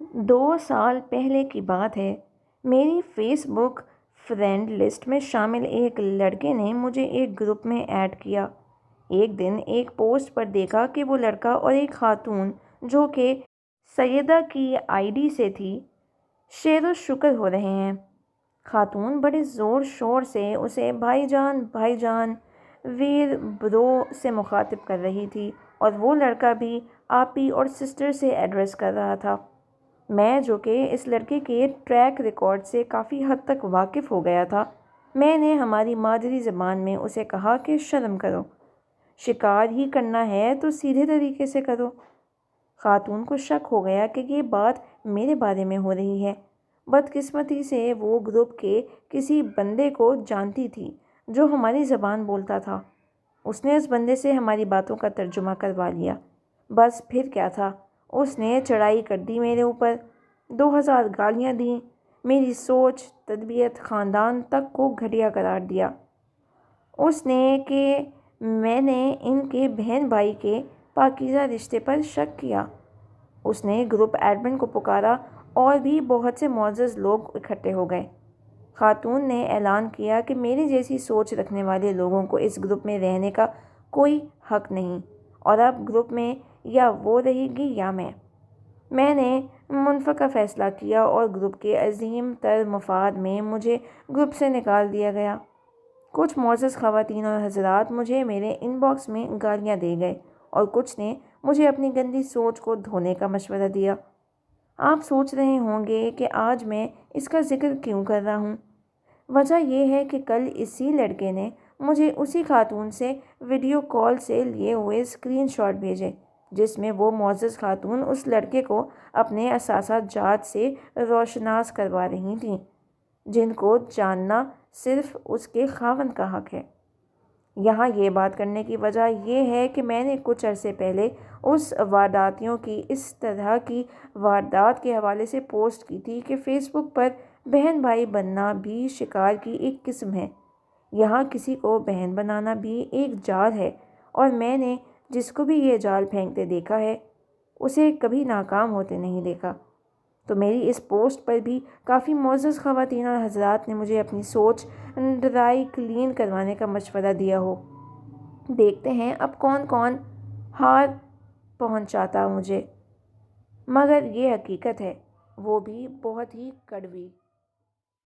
2 سال پہلے کی بات ہے۔ میری فیس بک فرینڈ لسٹ میں شامل ایک لڑکے نے مجھے ایک گروپ میں ایڈ کیا۔ ایک دن ایک پوسٹ پر دیکھا کہ وہ لڑکا اور ایک خاتون جو کہ سیدہ کی آئی ڈی سے تھی، شیر و شکر ہو رہے ہیں۔ خاتون بڑے زور شور سے اسے بھائی جان ویر برو سے مخاطب کر رہی تھی، اور وہ لڑکا بھی آپی اور سسٹر سے ایڈریس کر رہا تھا۔ میں جو کہ اس لڑکے کے ٹریک ریکارڈ سے کافی حد تک واقف ہو گیا تھا، میں نے ہماری مادری زبان میں اسے کہا کہ شرم کرو، شکار ہی کرنا ہے تو سیدھے طریقے سے کرو۔ خاتون کو شک ہو گیا کہ یہ بات میرے بارے میں ہو رہی ہے۔ بدقسمتی سے وہ گروپ کے کسی بندے کو جانتی تھی جو ہماری زبان بولتا تھا۔ اس نے اس بندے سے ہماری باتوں کا ترجمہ کروا لیا۔ بس پھر کیا تھا، اس نے چڑھائی کر دی میرے اوپر، 2000 گالیاں دیں، میری سوچ، تربیت، خاندان تک کو گھٹیا قرار دیا۔ اس نے کہ میں نے ان کے بہن بھائی کے پاکیزہ رشتے پر شک کیا۔ اس نے گروپ ایڈمن کو پکارا اور بھی بہت سے معزز لوگ اکٹھے ہو گئے۔ خاتون نے اعلان کیا کہ میری جیسی سوچ رکھنے والے لوگوں کو اس گروپ میں رہنے کا کوئی حق نہیں، اور اب گروپ میں یا وہ رہے گی یا میں نے منفقہ فیصلہ کیا اور گروپ کے عظیم تر مفاد میں مجھے گروپ سے نکال دیا گیا۔ کچھ معزز خواتین اور حضرات مجھے میرے ان باکس میں گالیاں دے گئے، اور کچھ نے مجھے اپنی گندی سوچ کو دھونے کا مشورہ دیا۔ آپ سوچ رہے ہوں گے کہ آج میں اس کا ذکر کیوں کر رہا ہوں۔ وجہ یہ ہے کہ کل اسی لڑکے نے مجھے اسی خاتون سے ویڈیو کال سے لیے ہوئے اسکرین شاٹ بھیجے، جس میں وہ معزز خاتون اس لڑکے کو اپنے اثاثہ جات سے روشناس کروا رہی تھیں، جن کو جاننا صرف اس کے خاوند کا حق ہے۔ یہاں یہ بات کرنے کی وجہ یہ ہے کہ میں نے کچھ عرصے پہلے اس وارداتیوں کی اس طرح کی واردات کے حوالے سے پوسٹ کی تھی کہ فیس بک پر بہن بھائی بننا بھی شکار کی ایک قسم ہے۔ یہاں کسی کو بہن بنانا بھی ایک جال ہے، اور میں نے جس کو بھی یہ جال پھینکتے دیکھا ہے اسے کبھی ناکام ہوتے نہیں دیکھا۔ تو میری اس پوسٹ پر بھی کافی معزز خواتین اور حضرات نے مجھے اپنی سوچ ڈرائی کلین کروانے کا مشورہ دیا ہو۔ دیکھتے ہیں اب کون ہار پہنچاتا مجھے، مگر یہ حقیقت ہے، وہ بھی بہت ہی کڑوی۔